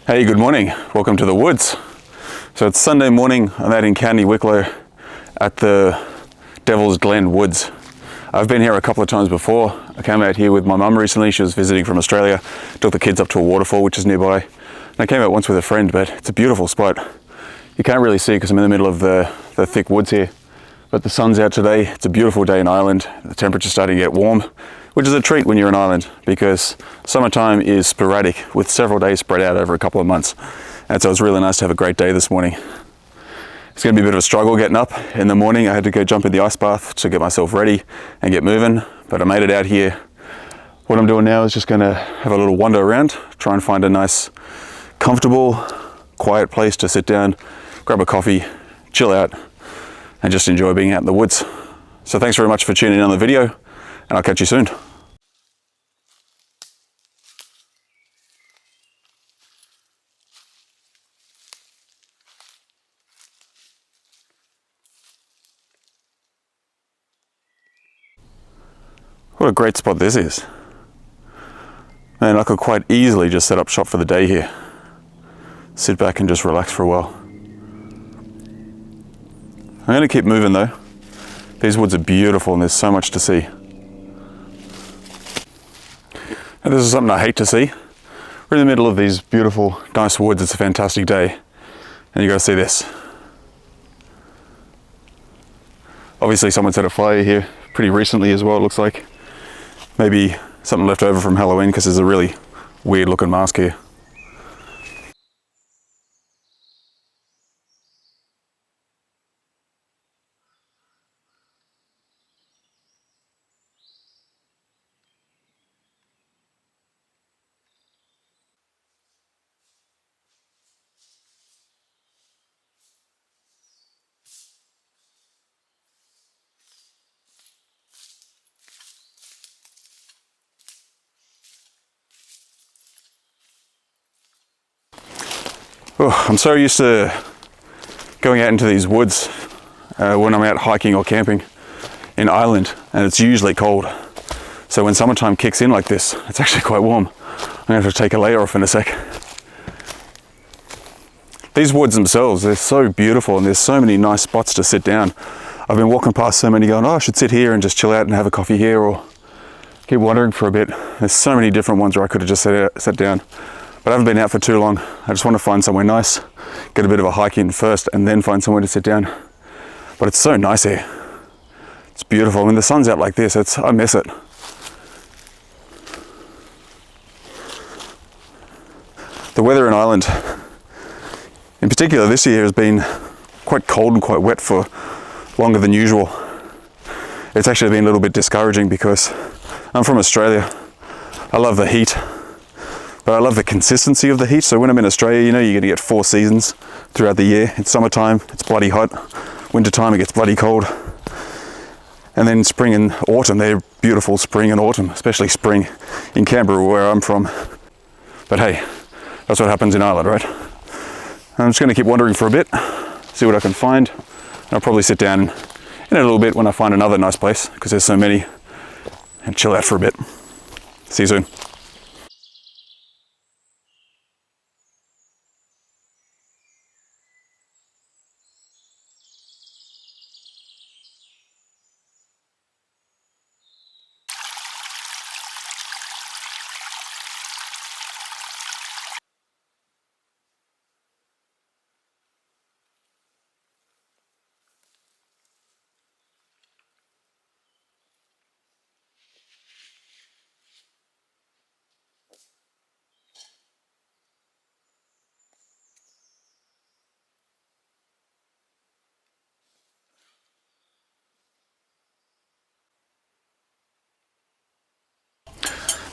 Hey, good morning. Welcome to the woods. So it's Sunday morning. I'm out in County Wicklow at the Devil's Glen woods. I've been here a couple of times before. I came out here with my mum recently. She was visiting from Australia. Took the kids up to a waterfall which is nearby. And I came out once with a friend, but it's a beautiful spot. You can't really see because I'm in the middle of the thick woods here. But the sun's out today. It's a beautiful day in Ireland. The temperature's starting to get warm, which is a treat when you're in Ireland because summertime is sporadic with several days spread out over a couple of months. And so it's really nice to have a great day this morning. It's going to be a bit of a struggle getting up in the morning. I had to go jump in the ice bath to get myself ready and get moving, but I made it out here. What I'm doing now is just going to have a little wander around, try and find a nice, comfortable, quiet place to sit down, grab a coffee, chill out, and just enjoy being out in the woods. So thanks very much for tuning in on the video, and I'll catch you soon. What a great spot this is. Man, I could quite easily just set up shop for the day here. Sit back and just relax for a while. I'm going to keep moving though. These woods are beautiful and there's so much to see. And this is something I hate to see. We're in the middle of these beautiful, nice woods. It's a fantastic day. And you got to see this. Obviously someone set a fire here pretty recently as well, it looks like. Maybe something left over from Halloween because there's a really weird looking mask here. Oh, I'm so used to going out into these woods when I'm out hiking or camping in Ireland, and it's usually cold. So when summertime kicks in like this, it's actually quite warm. I'm going to have to take a layer off in a sec. These woods themselves, they're so beautiful and there's so many nice spots to sit down. I've been walking past so many going, oh, I should sit here and just chill out and have a coffee here or keep wandering for a bit. There's so many different ones where I could have just sat down. But I haven't been out for too long. I just want to find somewhere nice, get a bit of a hike in first and then find somewhere to sit down. But it's so nice here. It's beautiful. When the sun's out like this, I miss it. The weather in Ireland, in particular this year, has been quite cold and quite wet for longer than usual. It's actually been a little bit discouraging because I'm from Australia. I love the heat. But I love the consistency of the heat. So when I'm in Australia, you know, you're gonna get 4 seasons throughout the year. It's summertime, it's bloody hot. Wintertime, it gets bloody cold. And then spring and autumn, they're beautiful spring and autumn, especially spring in Canberra, where I'm from. But hey, that's what happens in Ireland, right? I'm just gonna keep wandering for a bit, see what I can find. And I'll probably sit down in a little bit when I find another nice place, because there's so many, and chill out for a bit. See you soon.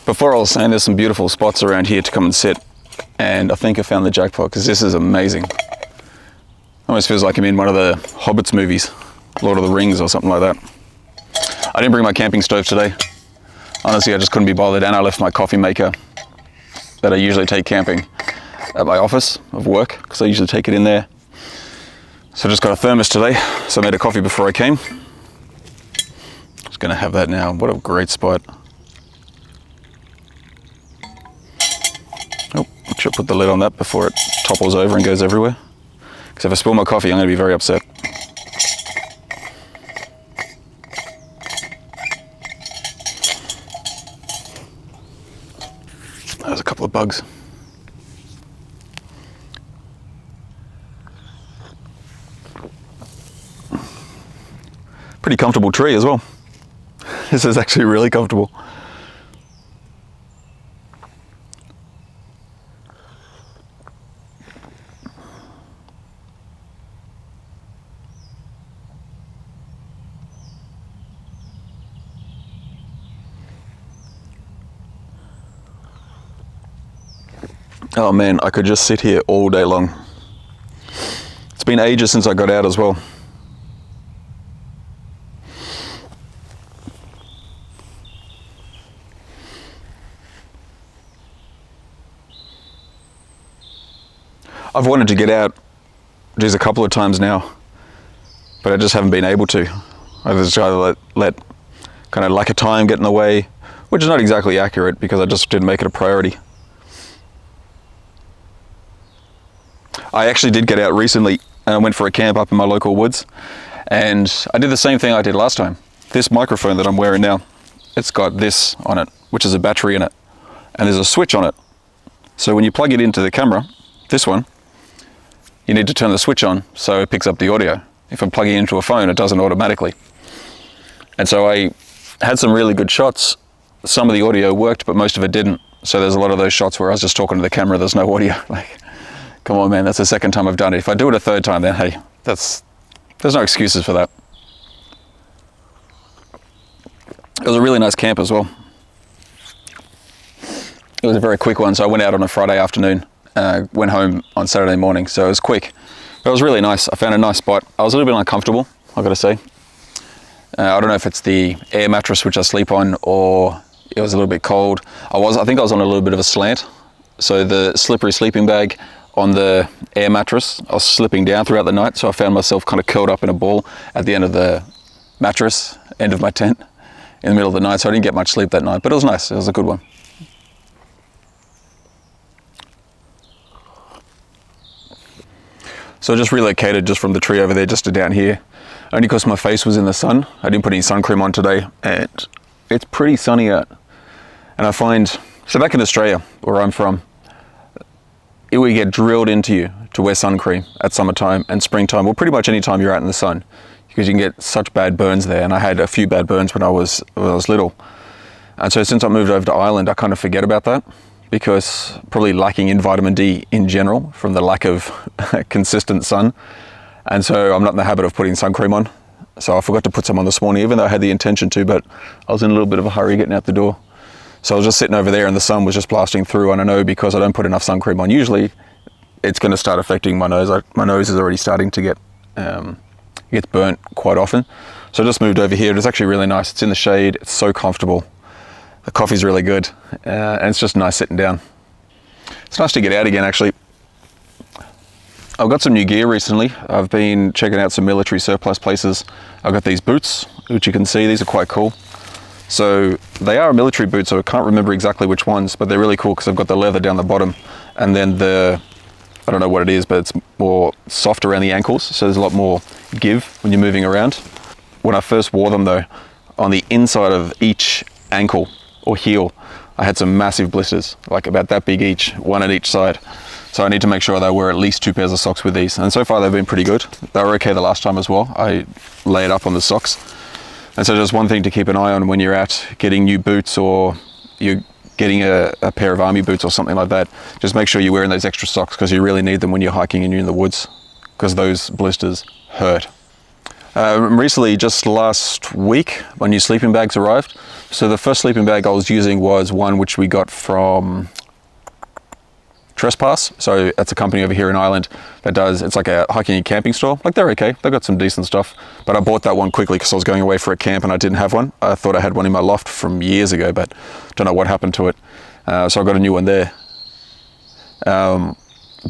Before I was saying there's some beautiful spots around here to come and sit, and I think I found the jackpot because this is amazing. Almost feels like I'm in one of the Hobbits movies, Lord of the Rings or something like that. I didn't bring my camping stove today. Honestly, I just couldn't be bothered, and I left my coffee maker that I usually take camping at my office of work because I usually take it in there. So I just got a thermos today, so I made a coffee before I came. Just gonna have that now. What a great spot. sure I put the lid on that before it topples over and goes everywhere. Because if I spill my coffee, I'm going to be very upset. There's a couple of bugs. Pretty comfortable tree as well. This is actually really comfortable. Oh man, I could just sit here all day long. It's been ages since I got out as well. I've wanted to get out, geez, a couple of times now, but I just haven't been able to. I've just tried to let kind of lack of time get in the way, which is not exactly accurate because I just didn't make it a priority. I actually did get out recently and I went for a camp up in my local woods, and I did the same thing I did last time. This microphone that I'm wearing now, it's got this on it, which is a battery in it, and there's a switch on it. So when you plug it into the camera, this one, you need to turn the switch on so it picks up the audio. If I'm plugging into a phone, it doesn't automatically. And so I had some really good shots. Some of the audio worked, but most of it didn't. So there's a lot of those shots where I was just talking to the camera, there's no audio. Like, come on man, that's the second time I've done it. If I do it a third time, then hey, there's no excuses for that. It was a really nice camp as well. It was a very quick one, so I went out on a Friday afternoon, went home on Saturday morning, so it was quick. But it was really nice. I found a nice spot. I was a little bit uncomfortable, I've got to say. I don't know if it's the air mattress which I sleep on, or it was a little bit cold. I think I was on a little bit of a slant, so the slippery sleeping bag on the air mattress, I was slipping down throughout the night, so I found myself kind of curled up in a ball at the end of the mattress, end of my tent, in the middle of the night, so I didn't get much sleep that night, but it was nice. It was a good one. So I just relocated just from the tree over there just to down here, only because my face was in the sun. I didn't put any sun cream on today, and it's pretty sunny out. And I find, so back in Australia, where I'm from, it will get drilled into you to wear sun cream at summertime and springtime, or pretty much any time you're out in the sun, because you can get such bad burns there. And I had a few bad burns when I was little. And so since I moved over to Ireland, I kind of forget about that, because probably lacking in vitamin D in general from the lack of consistent sun. And so I'm not in the habit of putting sun cream on. So I forgot to put some on this morning, even though I had the intention to, but I was in a little bit of a hurry getting out the door. So I was just sitting over there and the sun was just blasting through, and I know because I don't put enough sun cream on, usually it's going to start affecting my nose. My nose is already starting to get gets burnt quite often. So I just moved over here. It's actually really nice. It's in the shade. It's so comfortable. The coffee's really good, and it's just nice sitting down. It's nice to get out again, actually. I've got some new gear recently. I've been checking out some military surplus places. I've got these boots, which you can see. These are quite cool. So they are military boots, so I can't remember exactly which ones, but they're really cool because they've got the leather down the bottom, and then I don't know what it is, but it's more soft around the ankles, so there's a lot more give when you're moving around. When I first wore them though, on the inside of each ankle or heel, I had some massive blisters, like about that big each, one at each side. So I need to make sure that I wear at least 2 pairs of socks with these. And so far they've been pretty good. They were okay the last time as well. I laid up on the socks. And so just one thing to keep an eye on when you're out getting new boots, or you're getting a pair of army boots or something like that, just make sure you're wearing those extra socks, because you really need them when you're hiking and you're in the woods, because those blisters hurt. Recently, just last week, my new sleeping bags arrived. So the first sleeping bag I was using was one which we got from Trespass. So that's a company over here in Ireland that does, it's like a hiking and camping store. Like, they're okay, they've got some decent stuff. But I bought that one quickly because I was going away for a camp and I didn't have one. I thought I had one in my loft from years ago, but don't know what happened to it. So I got a new one there. But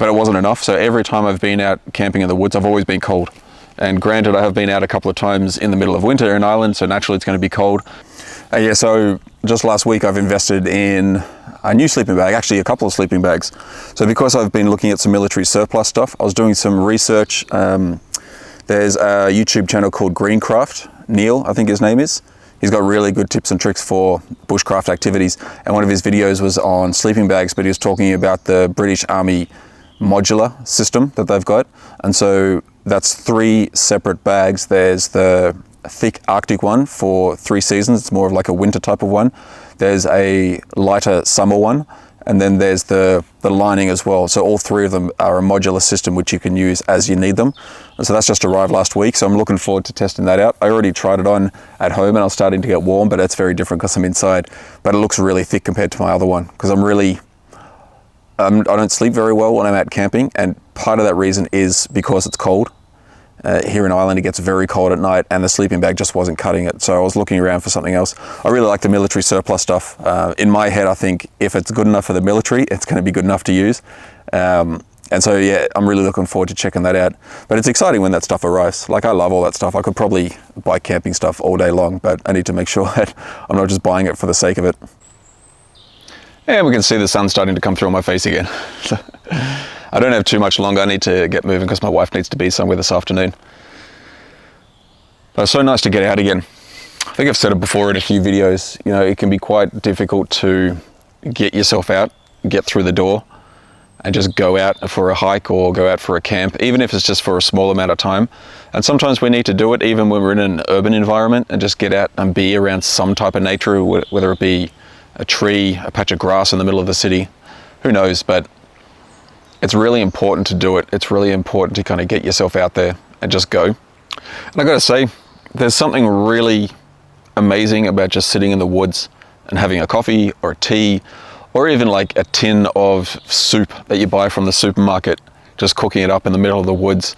it wasn't enough. So every time I've been out camping in the woods, I've always been cold. And granted, I have been out a couple of times in the middle of winter in Ireland, so naturally it's going to be cold. Yeah, so just last week I've invested in a new sleeping bag, actually a couple of sleeping bags. So because I've been looking at some military surplus stuff, I was doing some research. There's a YouTube channel called Greencraft, Neil, I think his name is. He's got really good tips and tricks for bushcraft activities. And one of his videos was on sleeping bags, but he was talking about the British Army modular system that they've got. And so that's 3 separate bags. There's the thick Arctic one for 3 seasons. It's more of like a winter type of one. There's a lighter summer one. And then there's the lining as well. So all 3 of them are a modular system which you can use as you need them. And so that's just arrived last week. So I'm looking forward to testing that out. I already tried it on at home and I was starting to get warm, but it's very different because I'm inside. But it looks really thick compared to my other one because I don't sleep very well when I'm out camping. And part of that reason is because it's cold. Here in Ireland, it gets very cold at night and the sleeping bag just wasn't cutting it. So I was looking around for something else. I really like the military surplus stuff. In my head, I think if it's good enough for the military, it's going to be good enough to use. And so, yeah, I'm really looking forward to checking that out. But it's exciting when that stuff arrives. Like, I love all that stuff. I could probably buy camping stuff all day long, but I need to make sure that I'm not just buying it for the sake of it. And we can see the sun starting to come through on my face again. I don't have too much longer. I need to get moving because my wife needs to be somewhere this afternoon. But it's so nice to get out again. I think I've said it before in a few videos, you know, it can be quite difficult to get yourself out, get through the door and just go out for a hike or go out for a camp, even if it's just for a small amount of time. And sometimes we need to do it even when we're in an urban environment and just get out and be around some type of nature, whether it be a tree, a patch of grass in the middle of the city, who knows, but it's really important to do it. It's really important to kind of get yourself out there and just go. And I got to say, there's something really amazing about just sitting in the woods and having a coffee or a tea or even like a tin of soup that you buy from the supermarket, just cooking it up in the middle of the woods.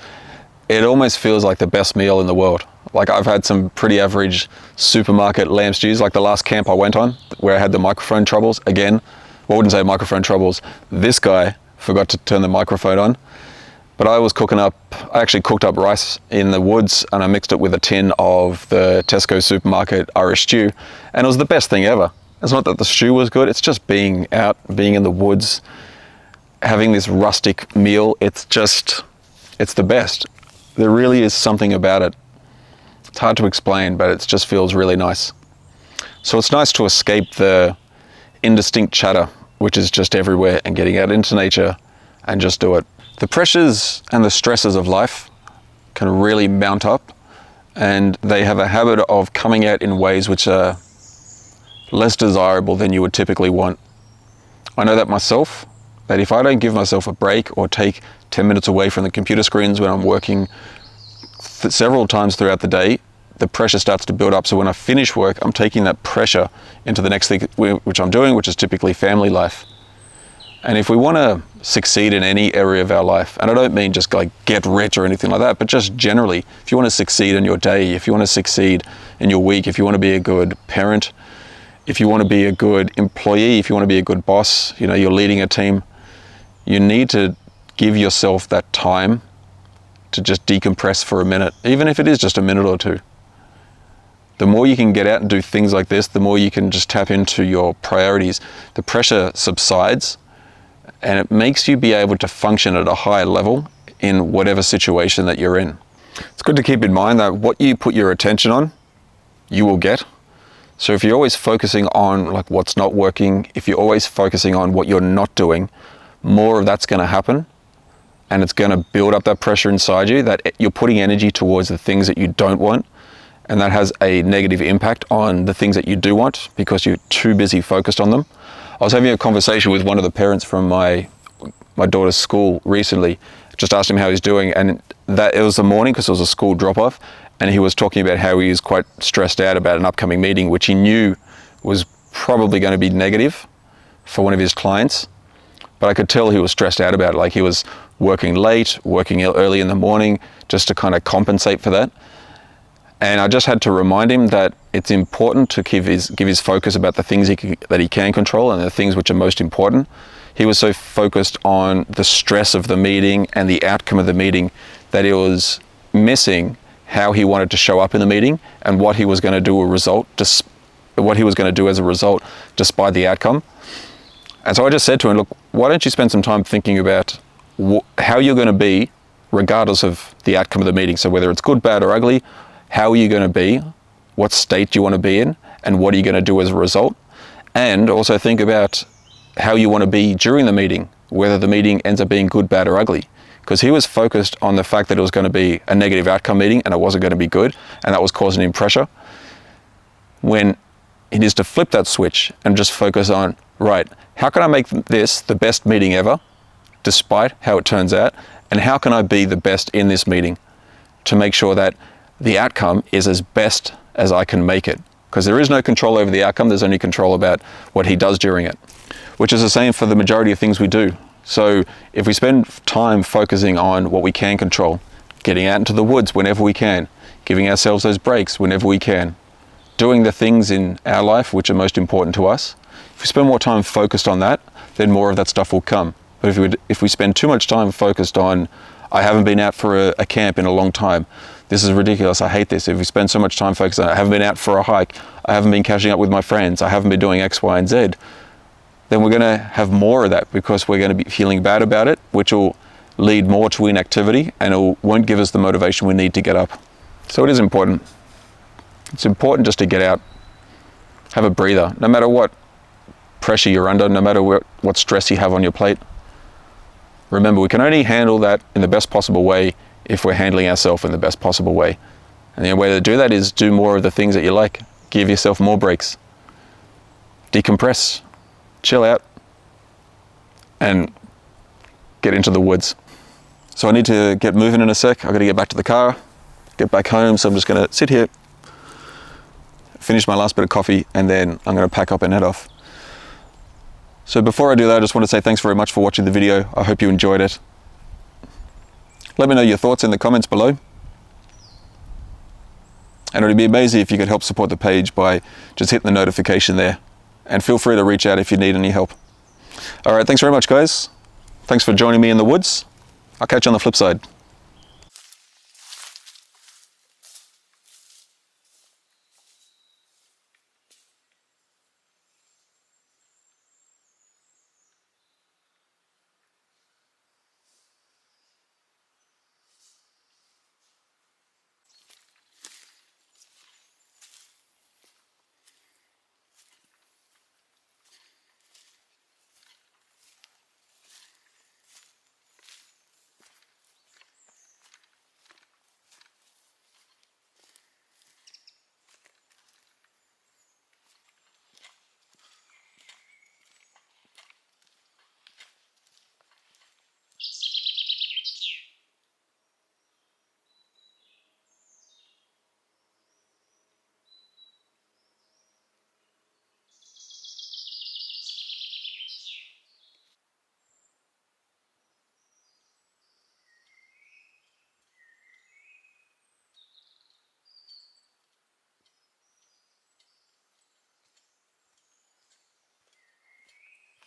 It almost feels like the best meal in the world. Like, I've had some pretty average supermarket lamb stews, like the last camp I went on where I had the microphone troubles. Again, well, I wouldn't say microphone troubles. This guy forgot to turn the microphone on. But I actually cooked up rice in the woods and I mixed it with a tin of the Tesco supermarket Irish stew. And it was the best thing ever. It's not that the stew was good, it's just being out, being in the woods, having this rustic meal. It's the best. There really is something about it. It's hard to explain, but it just feels really nice. So it's nice to escape the indistinct chatter, which is just everywhere, and getting out into nature and just do it. The pressures and the stresses of life can really mount up, and they have a habit of coming out in ways which are less desirable than you would typically want. I know that myself, that if I don't give myself a break or take 10 minutes away from the computer screens when I'm working several times throughout the day, the pressure starts to build up. So when I finish work, I'm taking that pressure into the next thing which I'm doing, which is typically family life. And if we want to succeed in any area of our life, and I don't mean just like get rich or anything like that, but just generally, if you want to succeed in your day, if you want to succeed in your week, if you want to be a good parent, if you want to be a good employee, if you want to be a good boss, you know, you're leading a team, you need to give yourself that time to just decompress for a minute, even if it is just a minute or two. The more you can get out and do things like this, the more you can just tap into your priorities. The pressure subsides and it makes you be able to function at a higher level in whatever situation that you're in. It's good to keep in mind that what you put your attention on, you will get. So if you're always focusing on like what's not working, if you're always focusing on what you're not doing, more of that's going to happen, and it's going to build up that pressure inside you that you're putting energy towards the things that you don't want, and that has a negative impact on the things that you do want because you're too busy focused on them. I was having a conversation with one of the parents from my daughter's school recently, just asked him how he's doing, and that it was the morning because it was a school drop-off, and he was talking about how he was quite stressed out about an upcoming meeting which he knew was probably going to be negative for one of his clients. But I could tell he was stressed out about it. Like, he was working late, working early in the morning just to kind of compensate for that. And I just had to remind him that it's important to give his focus about the things that he can control and the things which are most important. He was so focused on the stress of the meeting and the outcome of the meeting that he was missing how he wanted to show up in the meeting and what he was going to do a result what he was going to do as a result, despite the outcome. And so I just said to him, look, why don't you spend some time thinking about how you're going to be regardless of the outcome of the meeting. So whether it's good, bad, or ugly, how are you going to be? What state do you want to be in? And what are you going to do as a result? And also think about how you want to be during the meeting, whether the meeting ends up being good, bad, or ugly. Because he was focused on the fact that it was going to be a negative outcome meeting and it wasn't going to be good, and that was causing him pressure. When he needs to flip that switch and just focus on, right, how can I make this the best meeting ever, despite how it turns out, and how can I be the best in this meeting to make sure that the outcome is as best as I can make it? Because there is no control over the outcome, there's only control about what he does during it, which is the same for the majority of things we do. So if we spend time focusing on what we can control, getting out into the woods whenever we can, giving ourselves those breaks whenever we can, doing the things in our life which are most important to us, if we spend more time focused on that, then more of that stuff will come. But if we spend too much time focused on, I haven't been out for a camp in a long time, this is ridiculous, I hate this. If we spend so much time focused on, I haven't been out for a hike, I haven't been catching up with my friends, I haven't been doing X, Y, and Z, then we're going to have more of that because we're going to be feeling bad about it, which will lead more to inactivity and it won't give us the motivation we need to get up. So it is important. It's important just to get out, have a breather, no matter what pressure you're under, no matter what stress you have on your plate. Remember, we can only handle that in the best possible way if we're handling ourselves in the best possible way. And the way to do that is do more of the things that you like. Give yourself more breaks. Decompress. Chill out. And get into the woods. So I need to get moving in a sec. I've got to get back to the car, get back home. So I'm just going to sit here, finish my last bit of coffee, and then I'm going to pack up and head off. So before I do that, I just want to say thanks very much for watching the video. I hope you enjoyed it. Let me know your thoughts in the comments below. And it would be amazing if you could help support the page by just hitting the notification there. And feel free to reach out if you need any help. All right, thanks very much, guys. Thanks for joining me in the woods. I'll catch you on the flip side.